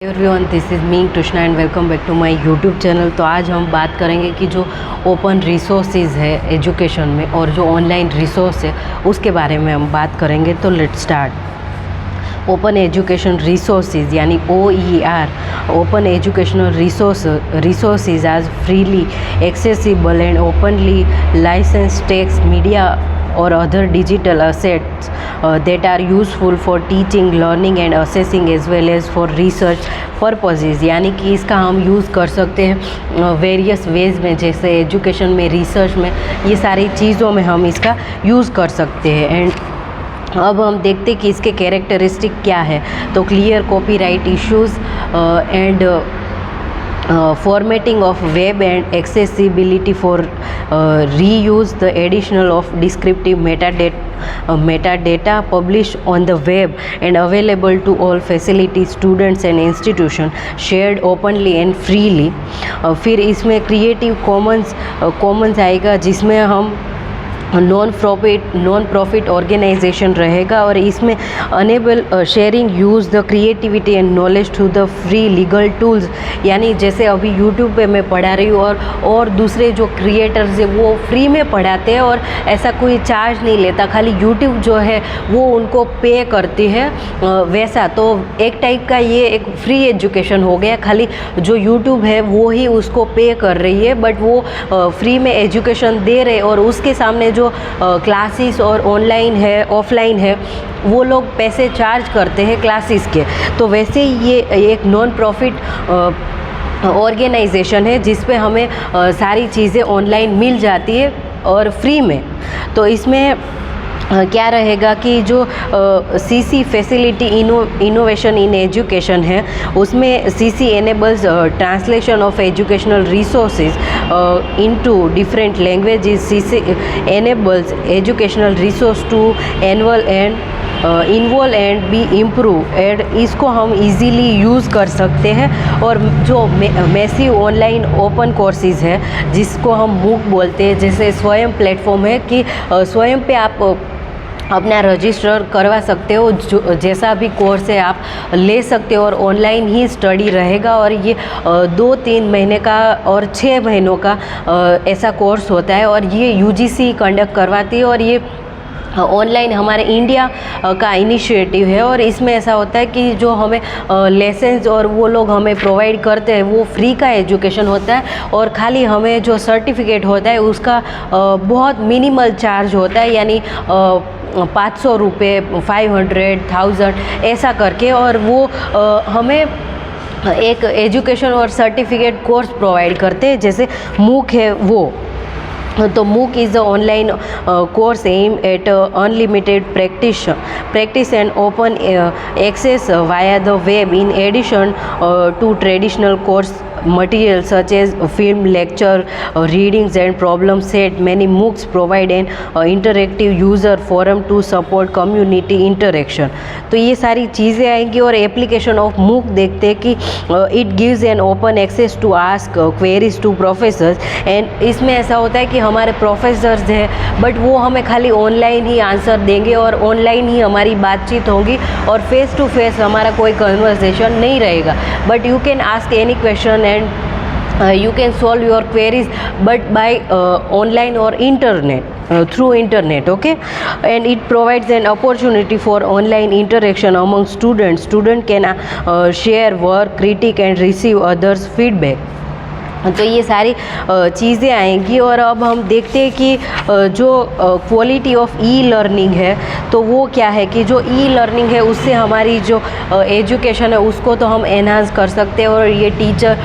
Everyone, this is me Krishna and welcome back to my YouTube channel. तो आज हम बात करेंगे कि जो ओपन रिसोर्सेज है एजुकेशन में और जो ऑनलाइन रिसोर्स है उसके बारे में हम बात करेंगे। तो let's start. Open education resources यानी OER, open educational resources are freely accessible and openly license text media or other digital assets that are useful for teaching, learning and assessing as well as for research purposes। यानी कि इसका हम use कर सकते हैं various ways में, जैसे education में, रिसर्च में, ये सारी चीज़ों में हम इसका यूज़ कर सकते हैं। एंड अब हम देखते हैं कि इसके कैरेक्टरिस्टिक क्या है। तो clear copyright issues and formatting of web and accessibility for reuse, the additional of descriptive metadata published on the web and available to all facilities, students and institutions, shared openly and freely। फिर इसमें creative Commons आएगा, जिसमें हम non profit organisation रहेगा और इसमें enable sharing use the creativity and knowledge through the free legal tools. यानी जैसे अभी यूट्यूब पे मैं पढ़ा रही हूँ और दूसरे जो क्रिएटर्स है वो फ्री में पढ़ाते हैं और ऐसा कोई चार्ज नहीं लेता, खाली यूट्यूब जो है वो उनको पे करती है। वैसा तो एक टाइप का ये एक फ्री एजुकेशन हो गया, खाली जो यूट्यूब है वो ही उसको पे कर रही है, बट वो फ्री में एजुकेशन दे रहे और उसके सामने जो क्लासेस और ऑनलाइन है, ऑफलाइन है, वो लोग पैसे चार्ज करते हैं क्लासेस के। तो वैसे ही ये एक नॉन प्रॉफिट ऑर्गेनाइजेशन है जिस पे हमें सारी चीज़ें ऑनलाइन मिल जाती है और फ्री में। तो इसमें क्या रहेगा कि जो CC facility innovation in education है, उसमें CC enables translation of educational resources into different languages. CC enables educational resource to involve and be improve and इसको हम इजीली यूज़ कर सकते हैं। और जो मैसिव ऑनलाइन ओपन कोर्सेज है जिसको हम MOOC बोलते हैं, जैसे स्वयं प्लेटफॉर्म है कि स्वयं पे आप अपना रजिस्टर करवा सकते हो, जो जैसा भी कोर्स है आप ले सकते हो और ऑनलाइन ही स्टडी रहेगा। और ये 2-3 महीने का और 6 महीनों का ऐसा कोर्स होता है और ये UGC कंडक्ट करवाती है और ये ऑनलाइन हमारे इंडिया का इनिशिएटिव है। और इसमें ऐसा होता है कि जो हमें लेसन्स और वो लोग हमें प्रोवाइड करते हैं वो फ्री का एजुकेशन होता है और खाली हमें जो सर्टिफिकेट होता है उसका बहुत मिनिमल चार्ज होता है, यानी 500 रुपये, 500, 1000 ऐसा करके। और वो हमें एक एजुकेशन और सर्टिफिकेट कोर्स प्रोवाइड करते हैं, जैसे MOOC है वो। तो MOOC is the online course aimed at unlimited practice and open access via the web. In addition to traditional course material such as film, lecture, readings and problem set, many MOOCs provide an interactive user forum to support community interaction। तो ये सारी चीज़ें आएंगी। और application of MOOC देखते हैं कि it gives an open access to ask queries to professors. And इसमें ऐसा होता है कि हमारे प्रोफेसर्स हैं बट वो हमें खाली ऑनलाइन ही आंसर देंगे और ऑनलाइन ही हमारी बातचीत होगी और फेस टू फेस हमारा कोई कन्वर्सेशन नहीं रहेगा। But you can ask any question and you can solve your queries but by online or internet, through internet, okay? And it provides an opportunity for online interaction among students. Student can share work, critique and receive others feedback। तो ये सारी चीज़ें आएंगी। और अब हम देखते हैं कि जो क्वालिटी ऑफ ई-लर्निंग है तो वो क्या है कि जो ई-लर्निंग है उससे हमारी जो एजुकेशन है उसको तो हम एनहांस कर सकते हैं। और ये टीचर,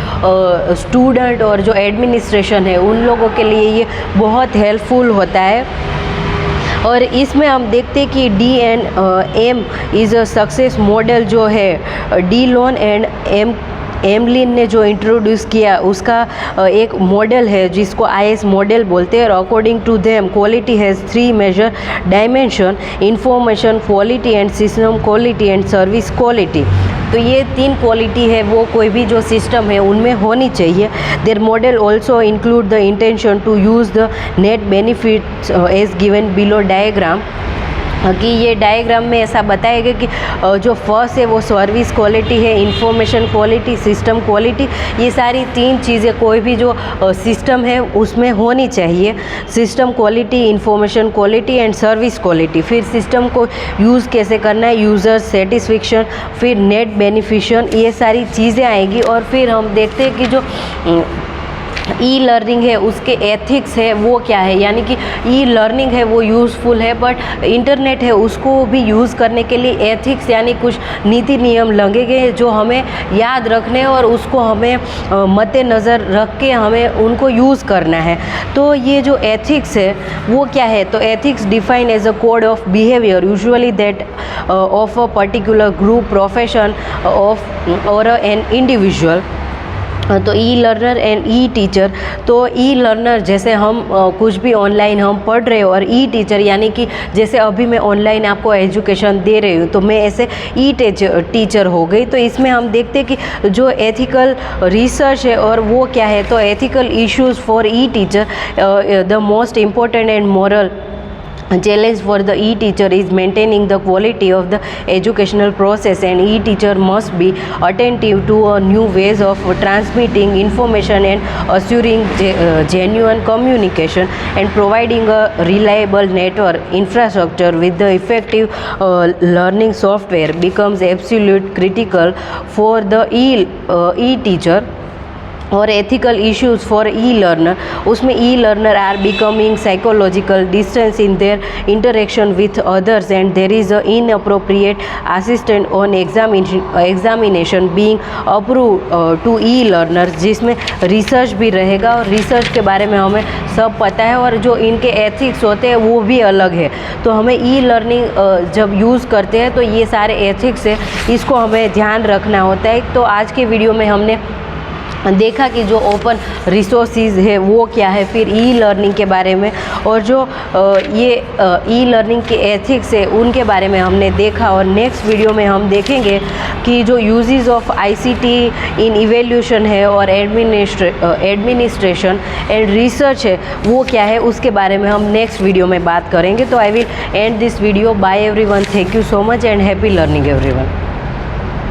स्टूडेंट और जो एडमिनिस्ट्रेशन है उन लोगों के लिए ये बहुत हेल्पफुल होता है। और इसमें हम देखते हैं कि D&M is a success model जो है D-Lon एंड एमलिन ने जो इंट्रोड्यूस किया उसका एक मॉडल है जिसको IS मॉडल बोलते हैं। और according to them quality has 3 major dimension: information quality and system quality and service quality. तो ये 3 क्वालिटी है वो कोई भी जो सिस्टम है उनमें होनी चाहिए। Their model also include the intention to use the net benefits as given below diagram. कि ये डायग्राम में ऐसा बताएगा कि जो फर्स्ट है वो सर्विस क्वालिटी है, इंफॉर्मेशन क्वालिटी, सिस्टम क्वालिटी। ये सारी 3 चीज़ें कोई भी जो सिस्टम है उसमें होनी चाहिए। System quality, information quality and service quality. फिर सिस्टम को यूज़ कैसे करना है, यूज़र सेटिस्फेक्शन, फिर नेट बेनिफिशियन, ये सारी चीज़ें आएगी। और फिर हम देखते हैं कि जो ई लर्निंग है उसके एथिक्स है वो क्या है, यानी कि ई लर्निंग है वो यूज़फुल है, बट इंटरनेट है उसको भी यूज़ करने के लिए एथिक्स यानी कुछ नीति नियम लगेंगे जो हमें याद रखने और उसको हमें मद्देनज़र रख के हमें उनको यूज़ करना है। तो ये जो एथिक्स है वो क्या है, तो ethics define as a code of behaviour usually that of a particular group, profession of or an individual. तो e learner and e teacher. तो ई लर्नर जैसे हम कुछ भी ऑनलाइन हम पढ़ रहे हो, और ई टीचर यानी कि जैसे अभी मैं ऑनलाइन आपको एजुकेशन दे रही हूँ तो मैं ऐसे ई टीचर हो गई। तो इसमें हम देखते हैं कि जो एथिकल रिसर्च है और वो क्या है, तो ethical issues for E teacher the most important and moral challenge for the e-teacher is maintaining the quality of the educational process, and e-teacher must be attentive to new ways of transmitting information and assuring genuine communication and providing a reliable network infrastructure with the effective learning software becomes absolute critical for the e-teacher। और ethical issues for e learner, उसमें e learner are becoming psychological distance in their interaction with others and there is a inappropriate assistant on examination being approve to e learner, जिसमें research भी रहेगा और research के बारे में हमें सब पता है और जो इनके एथिक्स होते हैं वो भी अलग है। तो हमें ई लर्निंग जब यूज़ करते हैं तो ये सारे एथिक्स है, इसको हमें ध्यान रखना होता है। तो आज के वीडियो में हमने देखा कि जो ओपन रिसोर्सेज है वो क्या है, फिर ई लर्निंग के बारे में, और जो ये ई लर्निंग के एथिक्स है उनके बारे में हमने देखा। और नेक्स्ट वीडियो में हम देखेंगे कि जो uses of ICT in evaluation है और एडमिनिस्ट्रेशन एंड रिसर्च है वो क्या है, उसके बारे में हम नेक्स्ट वीडियो में बात करेंगे। तो I will end this video. Bye everyone, thank you so much and happy learning everyone.